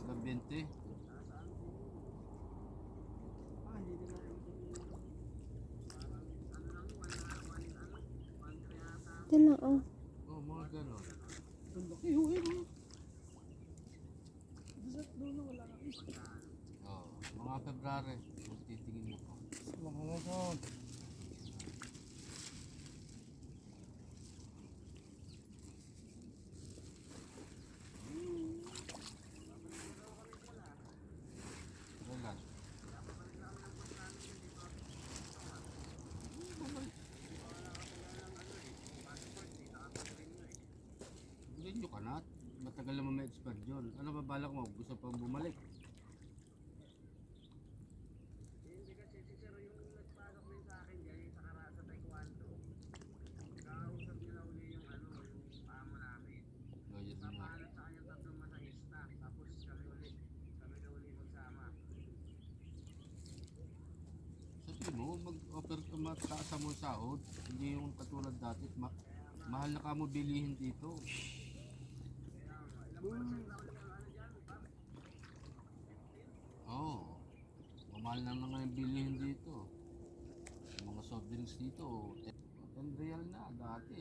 Hanggang 20. Ah, hindi din ako. Ito lang, oh. Oh, mga gano'n. Ang laki. Doon sa dulo wala na. Oh, mga February. Kung titingin mo po. Wala na doon. Kailan? Ganyan ka na. Matagal naman may expert yun. Ano ba balak mo? Gusto pang bumalik? Oh, yun nga. Sabi mo, mag-offer ka mataas mo sahod. Hindi yung katulad dati. Mahal na ka mo bilihin dito. Oo. Oh, mamahal na nga yung bilihin dito. Yung mga soft drinks dito, 10 real na. Dati,